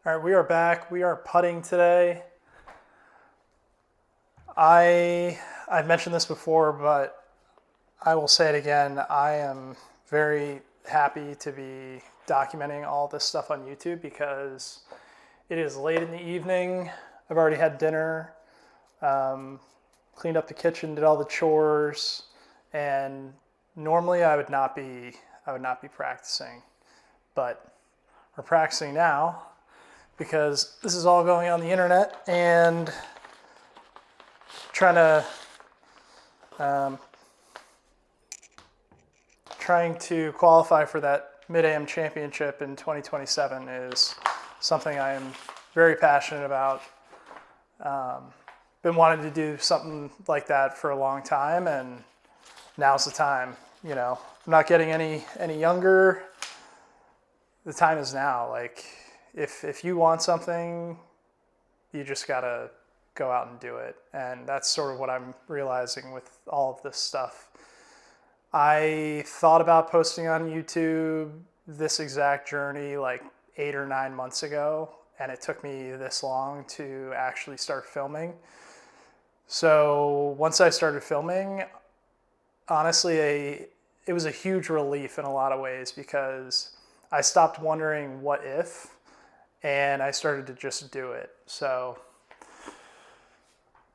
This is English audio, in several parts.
All right, we are back. We are putting today. I've mentioned this before, but I will say it again. I am very happy to be documenting all this stuff on YouTube because it is late in the evening. I've already had dinner, cleaned up the kitchen, did all the chores, and normally I would not be practicing, but we're practicing now because this is all going on the internet and trying to qualify for that Mid-Am championship in 2027 is something I am very passionate about. Been wanting to do something like that for a long time, and now's the time. You know, I'm not getting any younger. The time is now. Like, if you want something, you just gotta go out and do it. And that's sort of what I'm realizing with all of this stuff. I thought about posting on YouTube this exact journey like 8 or 9 months ago, and it took me this long to actually start filming. So once I started filming, honestly, it was a huge relief in a lot of ways because I stopped wondering what if, and I started to just do it. So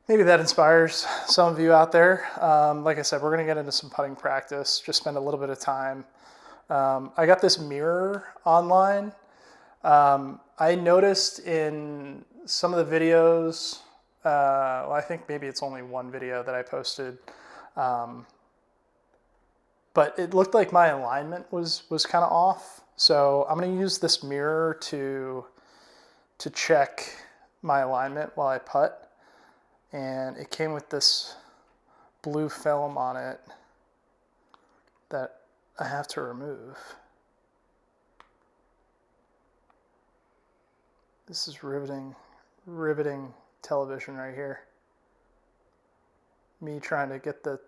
maybe that inspires some of you out there. Like I said, we're going to get into some putting practice, just spend a little bit of time. I got this mirror online. I noticed in some of the videos, well, I think maybe it's only one video that I posted, but it looked like my alignment was kind of off. So I'm going to use this mirror to check my alignment while I putt. And it came with this blue film on it that I have to remove. This is riveting television right here. Me trying to get the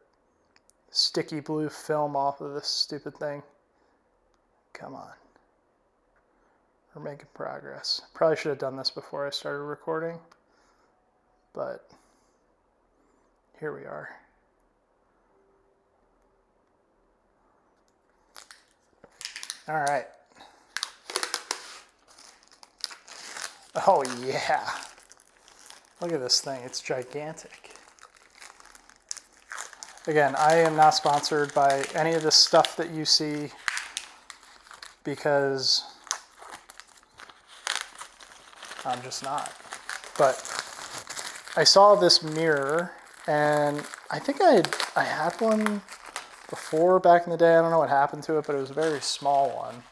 sticky blue film off of this stupid thing. Come on. We're making progress. Probably should have done this before I started recording, but here we are. All right. Oh yeah. Look at this thing. It's gigantic. Again, I am not sponsored by any of this stuff that you see because I'm just not. But I saw this mirror, and I think I had one before back in the day. I don't know what happened to it, but it was a very small one.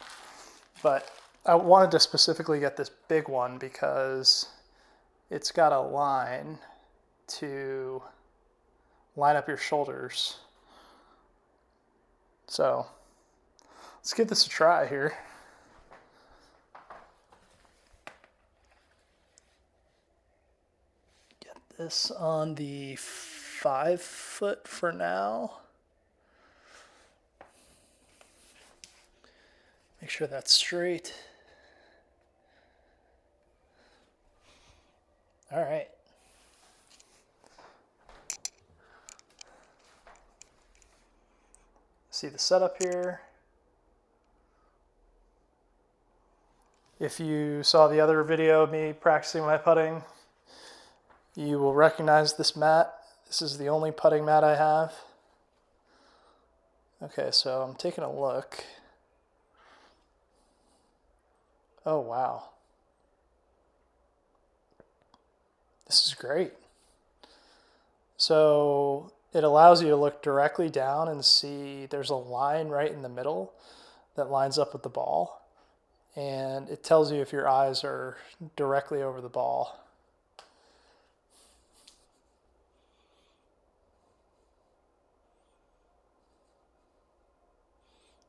But I wanted to specifically get this big one because it's got a line to line up your shoulders. So let's give this a try here. Get this on the 5 foot for now. Make sure that's straight. All right. See the setup here. If you saw the other video of me practicing my putting, you will recognize this mat. This is the only putting mat I have. Okay, so I'm taking a look. Oh, wow. This is great. So it allows you to look directly down and see there's a line right in the middle that lines up with the ball. And it tells you if your eyes are directly over the ball.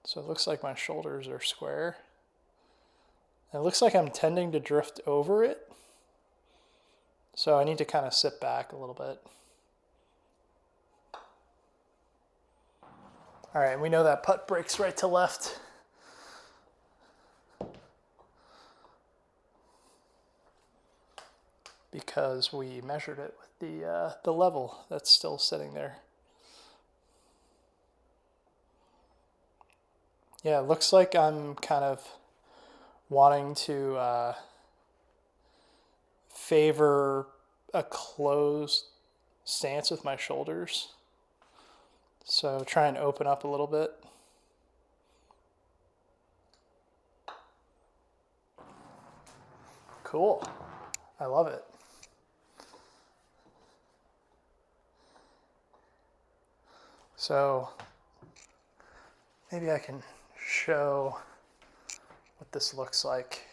So it looks like my shoulders are square. And it looks like I'm tending to drift over it. So I need to kind of sit back a little bit. All right, we know that putt breaks right to left. because we measured it with the level that's still sitting there. Yeah, it looks like I'm kind of wanting to favor a closed stance with my shoulders. So try and open up a little bit. Cool. I love it. So maybe I can show what this looks like.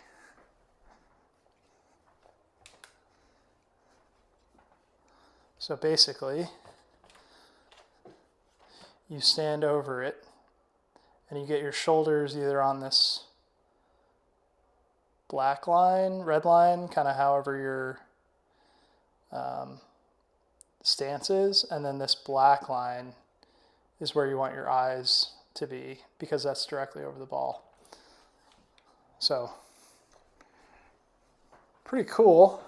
So basically, you stand over it and you get your shoulders either on this black line, red line, kind of however your stance is, and then this black line is where you want your eyes to be because that's directly over the ball. So, pretty cool.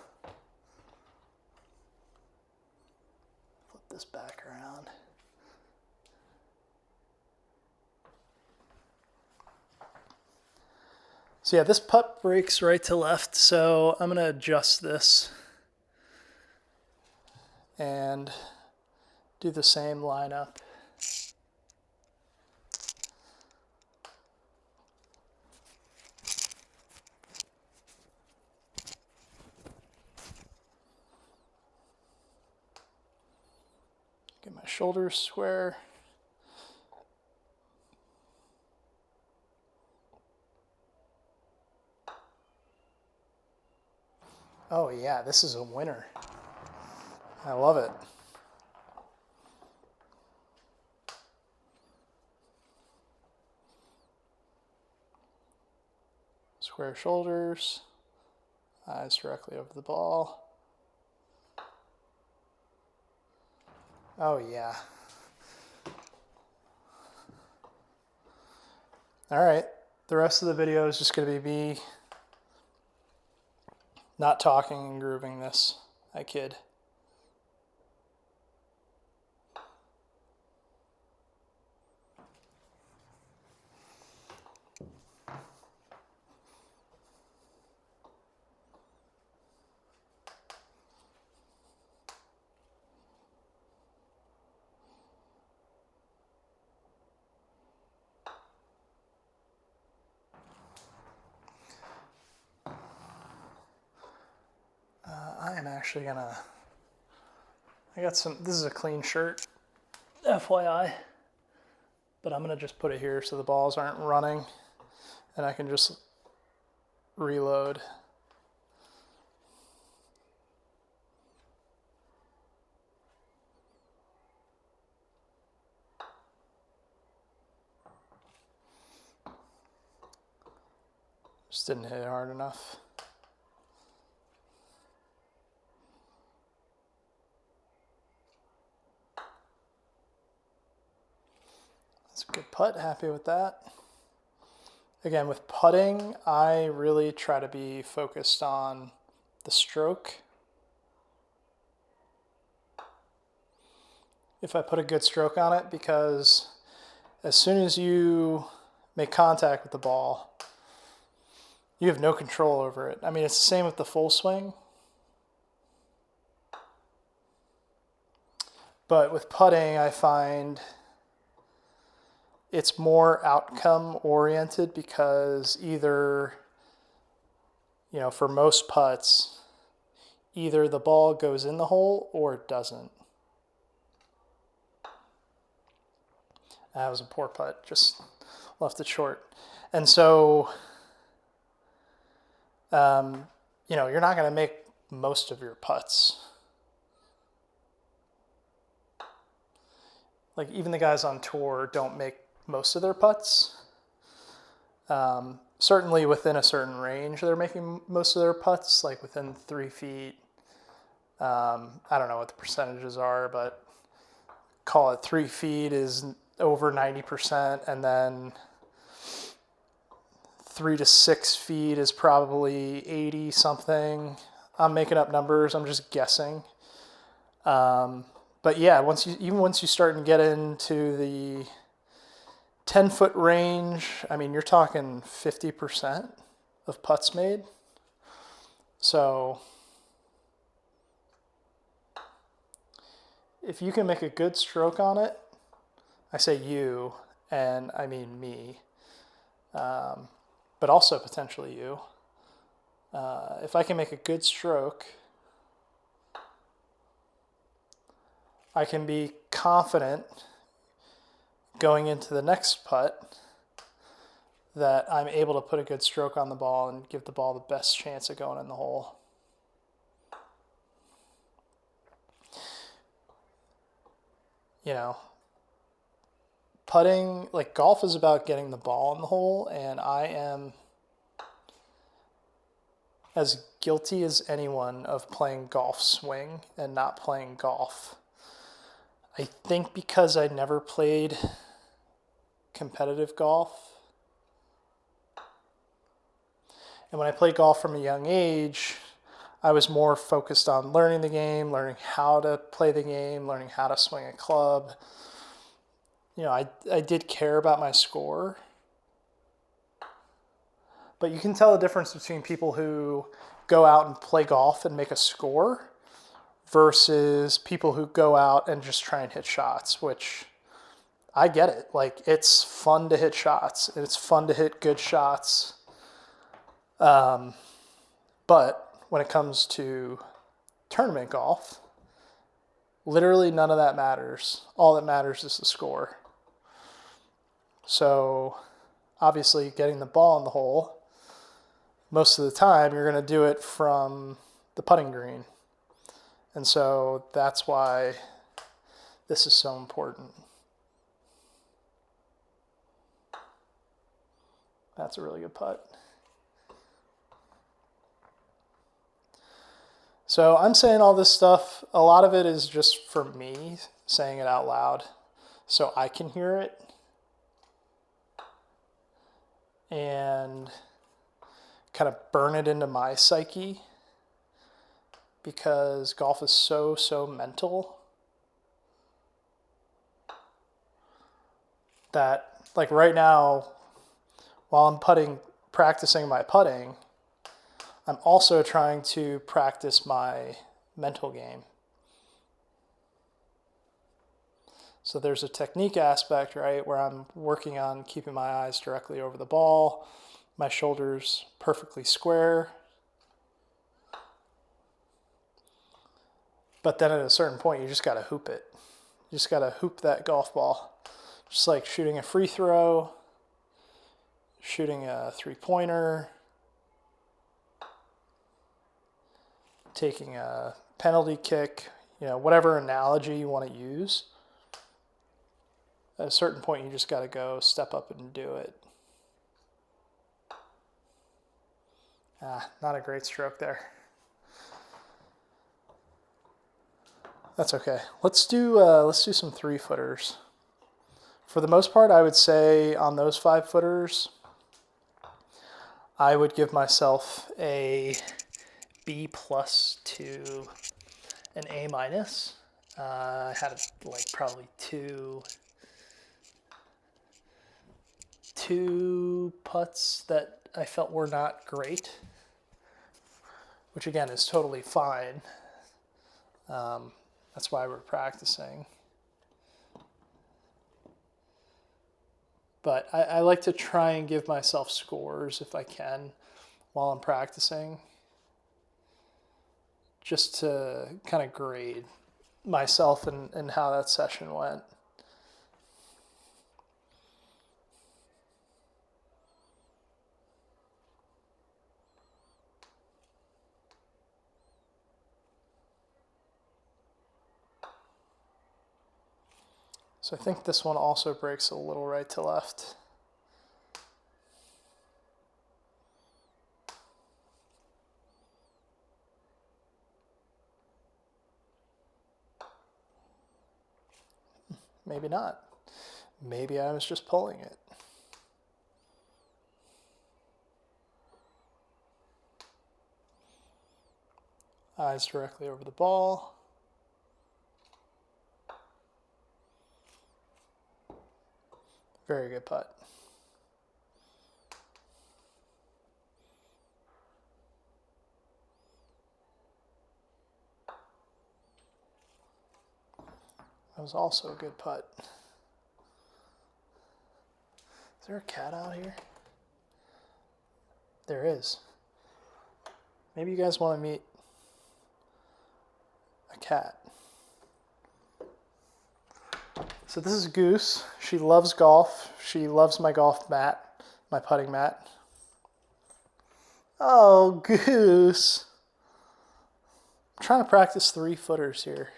Flip this back around. So yeah, this putt breaks right to left, so I'm gonna adjust this and do the same lineup. Get my shoulders square. Oh yeah, this is a winner. I love it. Square shoulders, eyes directly over the ball. Oh yeah. All right, the rest of the video is just gonna be me not talking and grooving this. I kid. I am actually gonna, this is a clean shirt, FYI, but I'm gonna just put it here so the balls aren't running and I can just reload. Just didn't hit it hard enough. That's a good putt, happy with that. Again, with putting, I really try to be focused on the stroke. If I put a good stroke on it, because as soon as you make contact with the ball, you have no control over it. I mean, it's the same with the full swing. But with putting, I find it's more outcome oriented because either, for most putts, either the ball goes in the hole or it doesn't. That was a poor putt, just left it short. And so, you're not going to make most of your putts. Like even the guys on tour don't make most of their putts. Certainly within a certain range, they're making most of their putts, like within 3 feet. I don't know what the percentages are, but call it 3 feet is over 90%, and then 3 to 6 feet is probably 80 something. I'm making up numbers. I'm just guessing. But yeah, once you start and get into the 10-foot range, I mean, you're talking 50% of putts made. So if you can make a good stroke on it, I say you, and I mean me, but also potentially you. If I can make a good stroke, I can be confident going into the next putt that I'm able to put a good stroke on the ball and give the ball the best chance of going in the hole. You know, putting, like golf is about getting the ball in the hole, and I am as guilty as anyone of playing golf swing and not playing golf. I think because I never played competitive golf, and when I played golf from a young age, I was more focused on learning the game, learning how to play the game, learning how to swing a club. You know, I did care about my score, but you can tell the difference between people who go out and play golf and make a score versus people who go out and just try and hit shots, which I get it. Like, it's fun to hit shots, and it's fun to hit good shots. But when it comes to tournament golf, literally none of that matters. All that matters is the score. So obviously getting the ball in the hole, most of the time you're going to do it from the putting green. And so that's why this is so important. That's a really good putt. So I'm saying all this stuff, a lot of it is just for me saying it out loud so I can hear it and kind of burn it into my psyche, because golf is so mental that, like right now, while I'm practicing my putting, I'm also trying to practice my mental game. So there's a technique aspect, right, where I'm working on keeping my eyes directly over the ball, my shoulders perfectly square. But then at a certain point, you just got to hoop it. You just got to hoop that golf ball. Just like shooting a free throw, shooting a three-pointer, taking a penalty kick, you know, whatever analogy you want to use. At a certain point, you just got to go step up and do it. Not a great stroke there. That's okay. Let's do some 3-footers. For the most part, I would say on those 5-footers, I would give myself a B+ to an A-. I had like probably two putts that I felt were not great, which again is totally fine. That's why we're practicing. But I like to try and give myself scores if I can while I'm practicing, just to kind of grade myself and how that session went. So I think this one also breaks a little right to left. Maybe not. Maybe I was just pulling it. Eyes directly over the ball. Very good putt. That was also a good putt. Is there a cat out here? There is. Maybe you guys want to meet a cat. So this is Goose. She loves golf. She loves my golf mat, my putting mat. Oh, Goose. I'm trying to practice 3-footers here.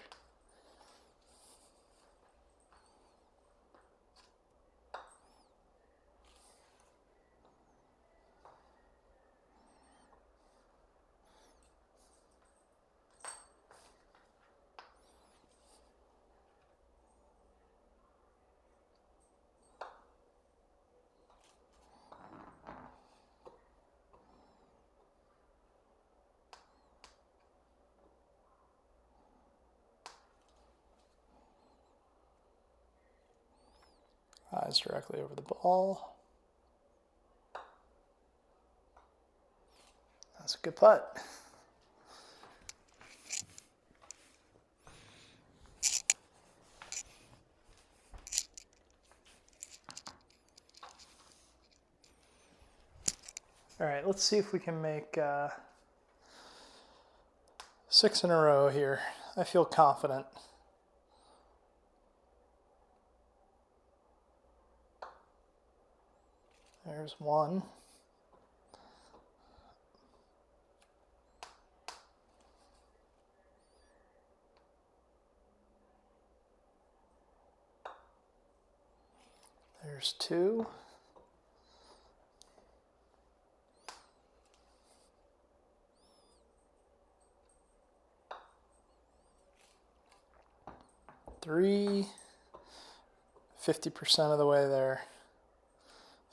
Eyes directly over the ball. That's a good putt. All right, let's see if we can make 6 in a row here. I feel confident. There's 1. There's 2. Three, 50% of the way there.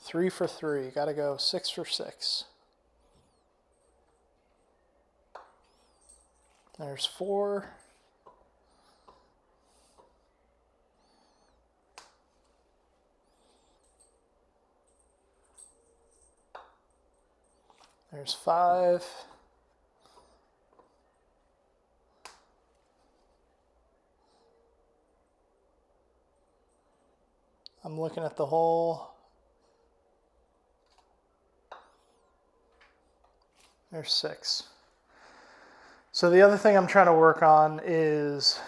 3 for 3. Got to go 6 for 6. There's 4. There's 5. I'm looking at the hole. There's 6. So the other thing I'm trying to work on is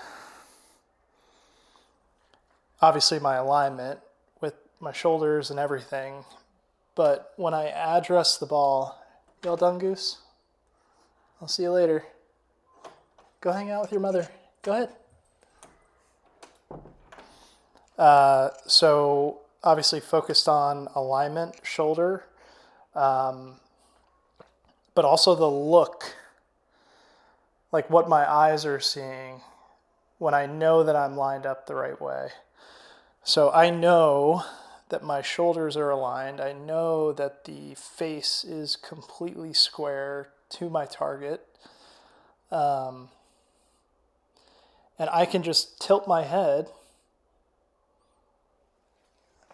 obviously my alignment with my shoulders and everything. But when I address the ball, you all done, Goose? I'll see you later. Go hang out with your mother. Go ahead. So obviously focused on alignment, shoulder, but also the look, like what my eyes are seeing when I know that I'm lined up the right way. So I know that my shoulders are aligned. I know that the face is completely square to my target. And I can just tilt my head.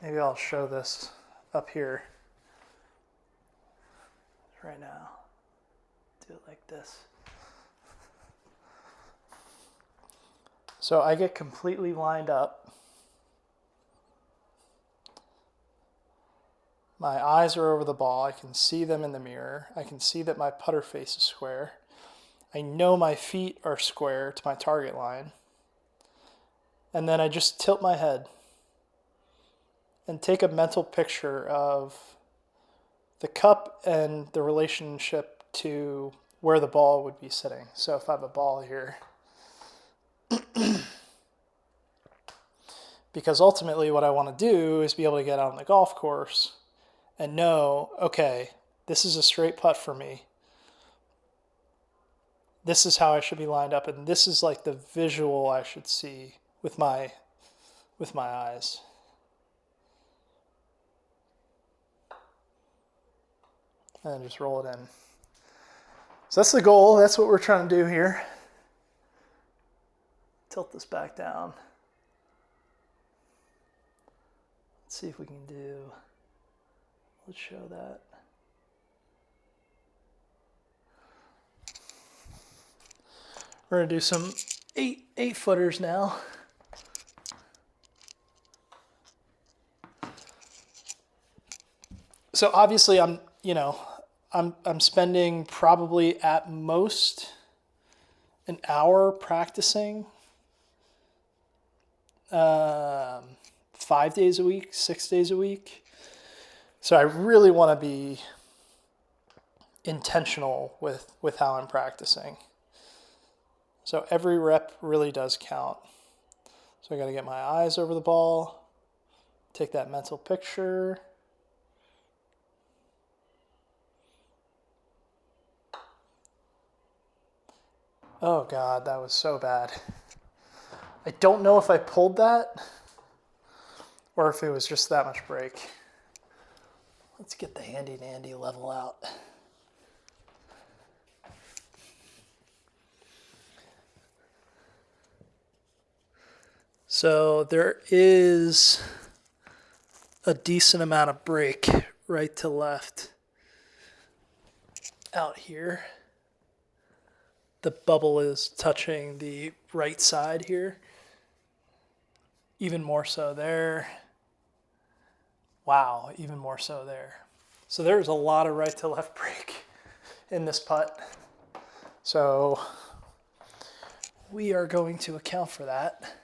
Maybe I'll show this up here right now. Do it like this. So I get completely lined up. My eyes are over the ball. I can see them in the mirror. I can see that my putter face is square. I know my feet are square to my target line. And then I just tilt my head and take a mental picture of the cup and the relationship to where the ball would be sitting. So if I have a ball here, because ultimately what I want to do is be able to get out on the golf course and know, okay, this is a straight putt for me. This is how I should be lined up, and this is like the visual I should see with my eyes. And then just roll it in. So that's the goal. That's what we're trying to do here. Tilt this back down. Let's see if we can do, let's show that. We're gonna do some eight footers now. So obviously I'm spending probably at most an hour practicing 5 days a week, 6 days a week. So I really want to be intentional with how I'm practicing. So every rep really does count. So I got to get my eyes over the ball, take that mental picture. Oh God, that was so bad. I don't know if I pulled that or if it was just that much break. Let's get the handy dandy level out. So there is a decent amount of break right to left out here. The bubble is touching the right side here. Even more so there. Wow, even more so there. So there's a lot of right to left break in this putt. So we are going to account for that.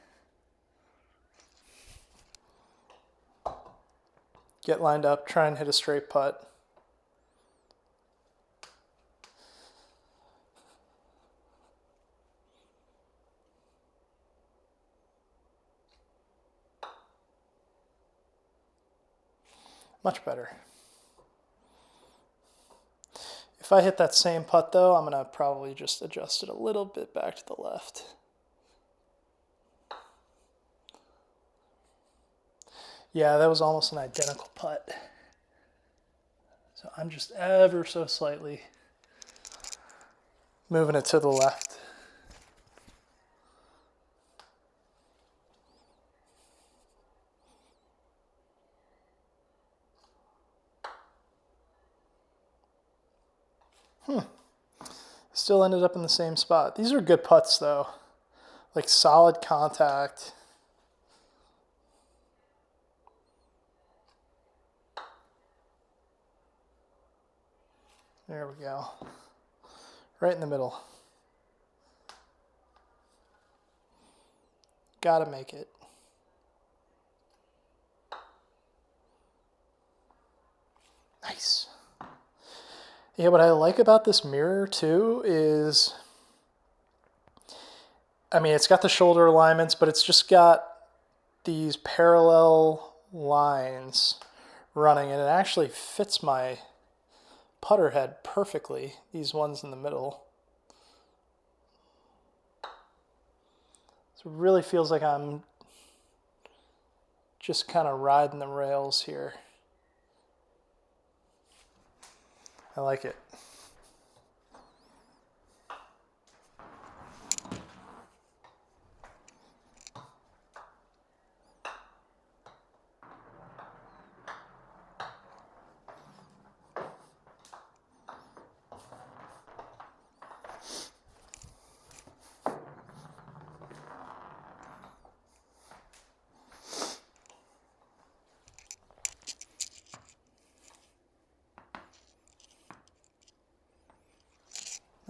Get lined up, try and hit a straight putt. Much better. If I hit that same putt though, I'm gonna probably just adjust it a little bit back to the left. Yeah, that was almost an identical putt. So I'm just ever so slightly moving it to the left. Still ended up in the same spot. These are good putts though. Like solid contact. There we go. Right in the middle. Gotta make it. Nice. Yeah, what I like about this mirror too is, I mean, it's got the shoulder alignments, but it's just got these parallel lines running, and it actually fits my putter head perfectly, these ones in the middle. So it really feels like I'm just kind of riding the rails here. I like it.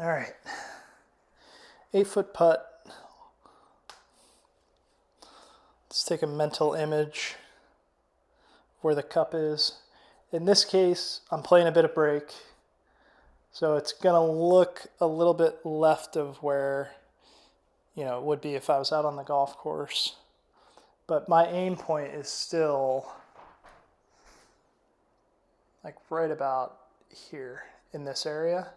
All right, 8-foot putt. Let's take a mental image of where the cup is. In this case, I'm playing a bit of break, so it's gonna look a little bit left of where, you know, it would be if I was out on the golf course. But my aim point is still like right about here in this area.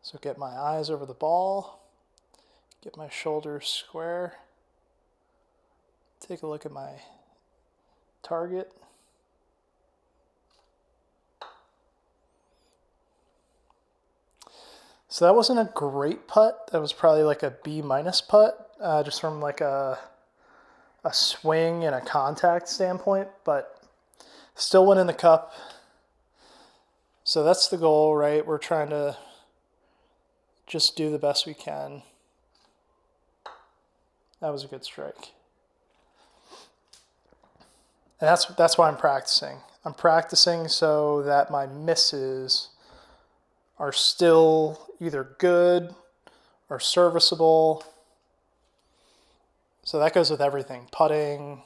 So get my eyes over the ball, get my shoulders square, take a look at my target. So that wasn't a great putt. That was probably like a B- putt, just from like a swing and a contact standpoint, but still went in the cup. So that's the goal, right? We're trying to just do the best we can. That was a good strike. And that's why I'm practicing. I'm practicing so that my misses are still either good or serviceable. So that goes with everything. Putting,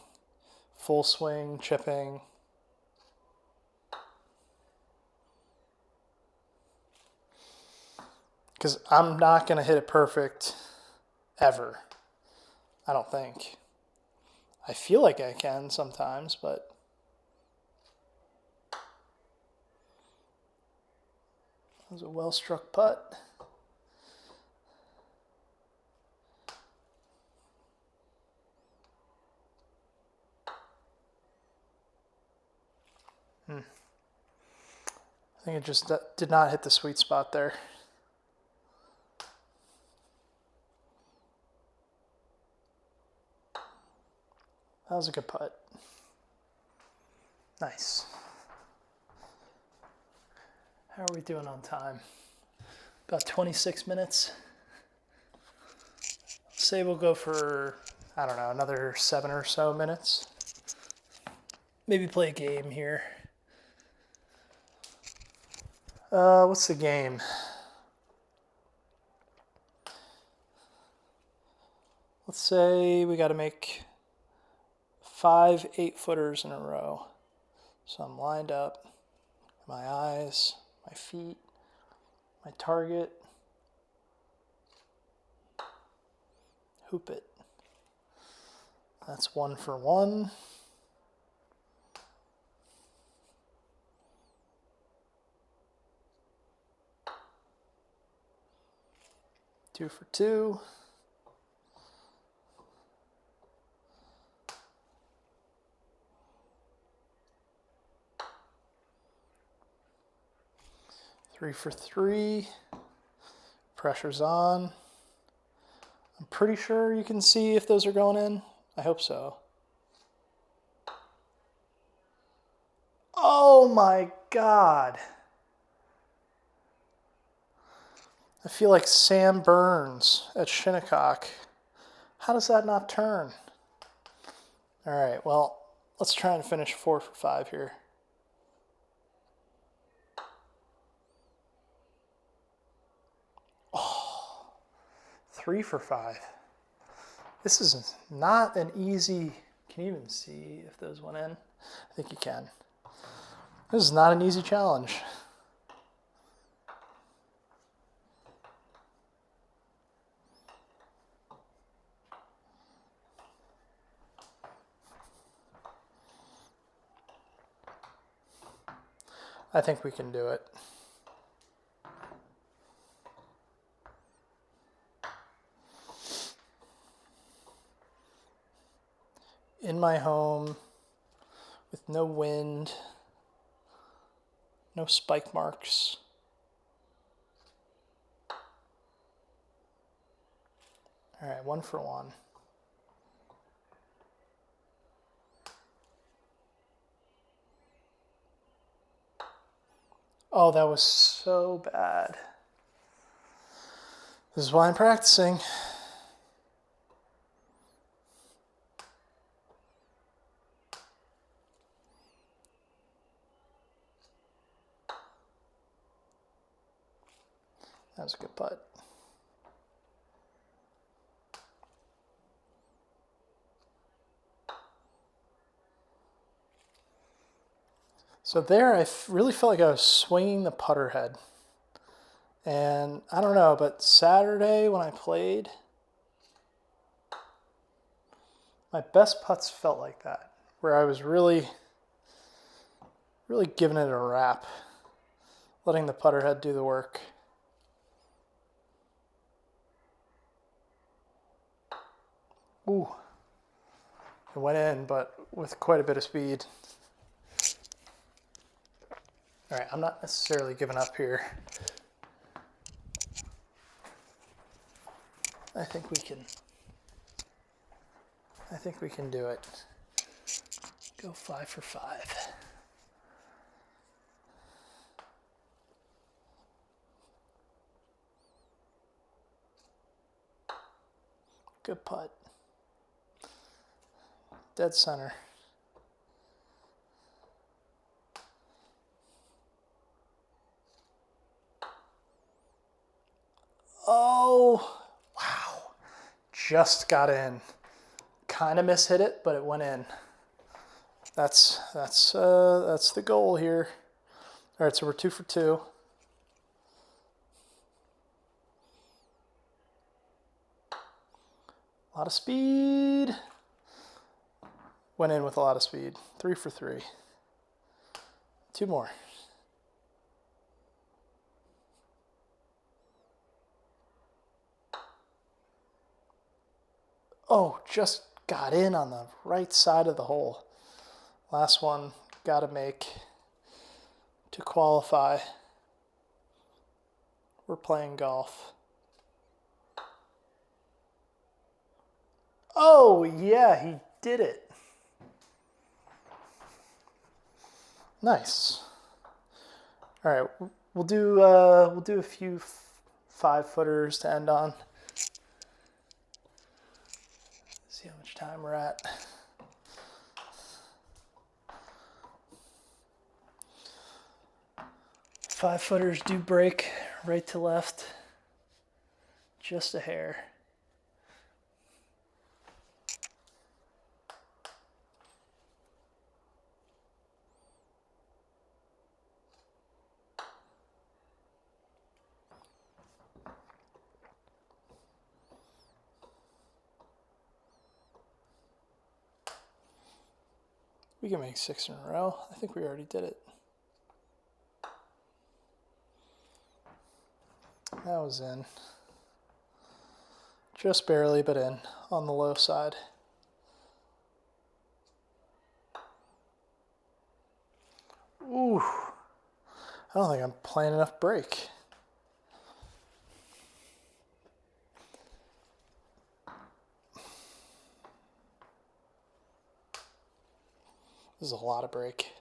full swing, chipping. Because I'm not going to hit it perfect ever. I don't think. I feel like I can sometimes, but that was a well-struck putt. I think it just did not hit the sweet spot there. That was a good putt. Nice. How are we doing on time? About 26 minutes. Say we'll go for, I don't know, another 7 or so minutes. Maybe play a game here. What's the game? Let's say we got to make 5 8-footers in a row. So I'm lined up, my eyes, my feet, my target. Hoop it. That's 1 for 1. Two for 2. Three for 3. Pressure's on. I'm pretty sure you can see if those are going in. I hope so. Oh my God. I feel like Sam Burns at Shinnecock. How does that not turn? All right, well, let's try and finish 4 for 5 here. Oh, 3 for 5. This is not an easy, can you even see if those went in? I think you can. This is not an easy challenge. I think we can do it. In my home, with no wind, no spike marks. All right, 1 for 1. Oh, that was so bad. This is why I'm practicing. That was a good putt. So there, I really felt like I was swinging the putter head. And I don't know, but Saturday when I played, my best putts felt like that, where I was really giving it a wrap, letting the putter head do the work. Ooh, It went in, but with quite a bit of speed. All right, I'm not necessarily giving up here. I think we can do it. Go 5 for 5. Good putt. Dead center. Oh, wow. Just got in. Kind of mishit it, but it went in. That's the goal here. All right, so we're 2 for 2. A lot of speed. Went in with a lot of speed. 3 for 3. 2 more. Oh, just got in on the right side of the hole. Last one, got to make to qualify. We're playing golf. Oh, yeah, he did it. Nice. All right, we'll do a few 5-footers to end on. See how much time we're at. Five-footers do break right to left, just a hair. We can make 6 in a row. I think we already did it. That was in. Just barely, but in on the low side. Ooh. I don't think I'm playing enough break. This is a lot of break.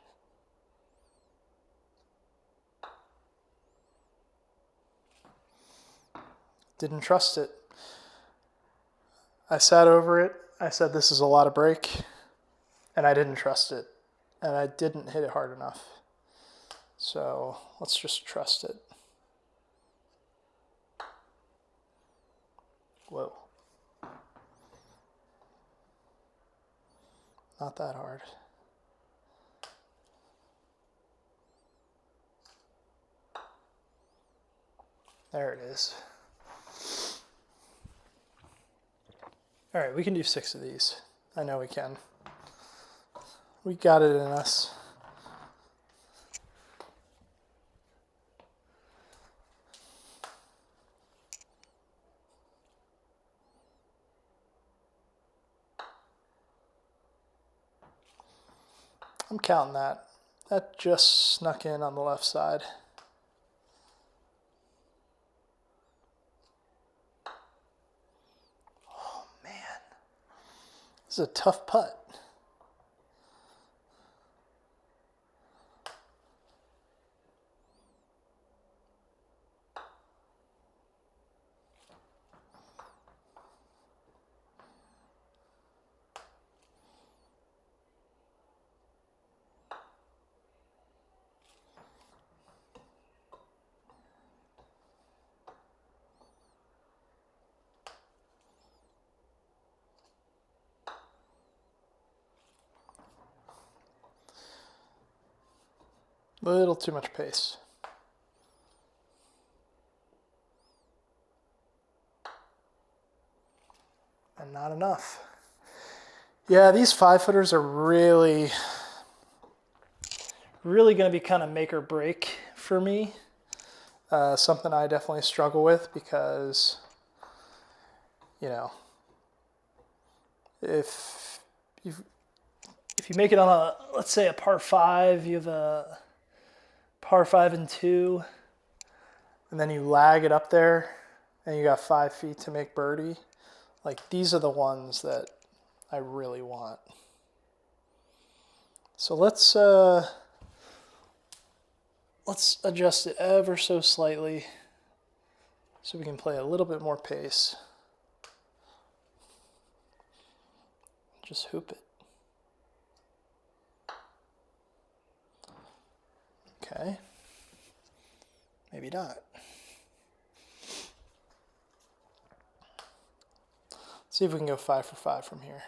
Didn't trust it. I sat over it. I said, this is a lot of break. And I didn't trust it. And I didn't hit it hard enough. So let's just trust it. Whoa. Not that hard. There it is. All right, we can do 6 of these. I know we can. We got it in us. I'm counting that. That just snuck in on the left side. Oh, man. This is a tough putt. Little too much pace. And not enough. Yeah, these 5-footers are really going to be kind of make or break for me. Something I definitely struggle with because, you know, if if you make it on a, let's say a par 5, you have a par 5 and 2, and then you lag it up there, and you got 5 feet to make birdie. Like, these are the ones that I really want. So let's adjust it ever so slightly so we can play a little bit more pace. Just hoop it. Okay. Maybe not. Let's see if we can go 5 for 5 from here.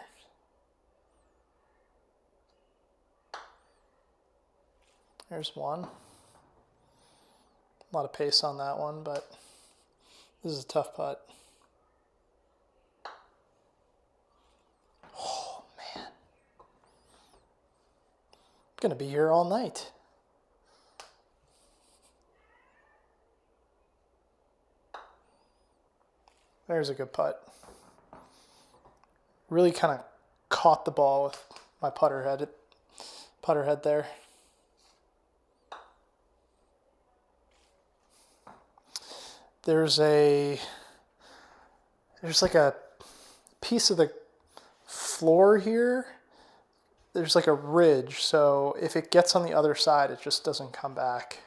There's one. A lot of pace on that one, but this is a tough putt. Oh, man. I'm going to be here all night. There's a good putt. Really kind of caught the ball with my putter head there. There's like a piece of the floor here. There's like a ridge, so if it gets on the other side, it just doesn't come back,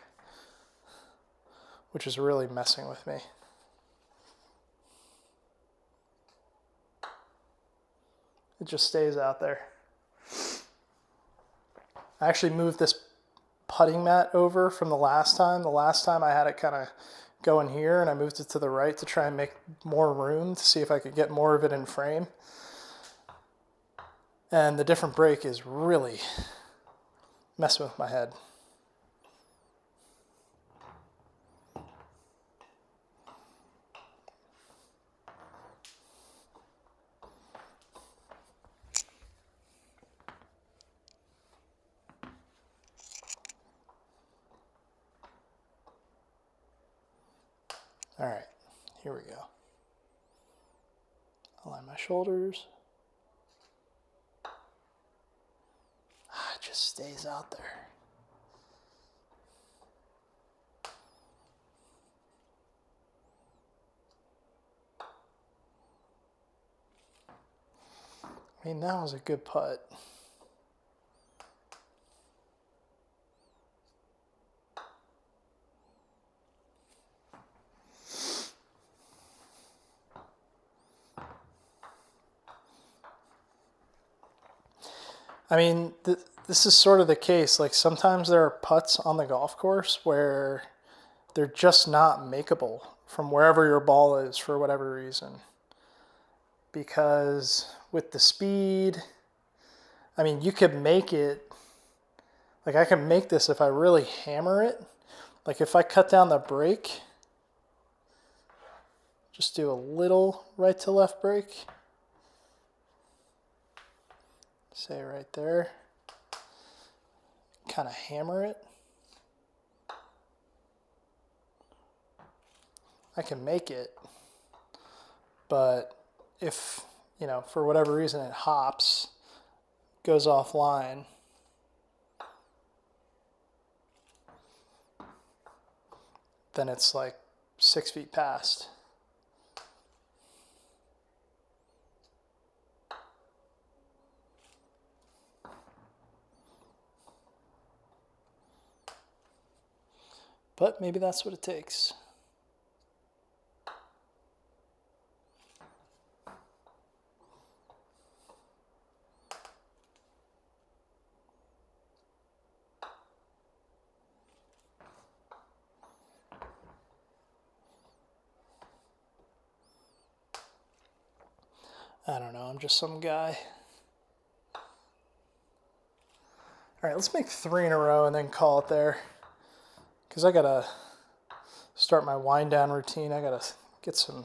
which is really messing with me. It just stays out there. I actually moved this putting mat over from the last time. The last time I had it kind of going here, and I moved it to the right to try and make more room to see if I could get more of it in frame. And the different break is really messing with my head. All right, here we go. Align my shoulders. It just stays out there. I mean, that was a good putt. I mean, this is sort of the case. Like, sometimes there are putts on the golf course where they're just not makeable from wherever your ball is for whatever reason. Because with the speed, I mean, you could make it, like I can make this if I really hammer it. Like if I cut down the break, just do a little right to left break. Say right there, kind of hammer it. I can make it, but if, you know, for whatever reason it hops, goes offline, then it's like 6 feet past. But maybe that's what it takes. I don't know, I'm just some guy. All right, let's make 3 in a row and then call it there. Because I gotta start my wind down routine. I gotta get some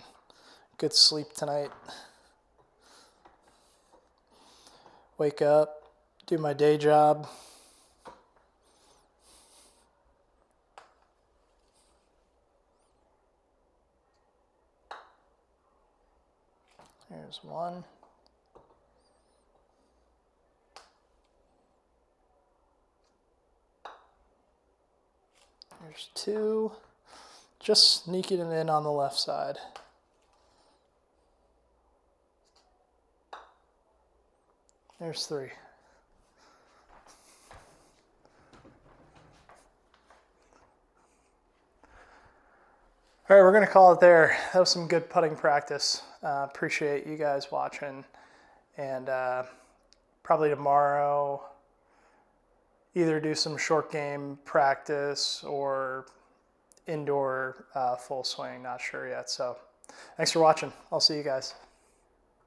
good sleep tonight. Wake up, do my day job. There's one. There's 2. Just sneaking it in on the left side. There's 3. All right, we're going to call it there. That was some good putting practice. Appreciate you guys watching. And probably tomorrow, either do some short game practice or indoor full swing. Not sure yet. So thanks for watching. I'll see you guys.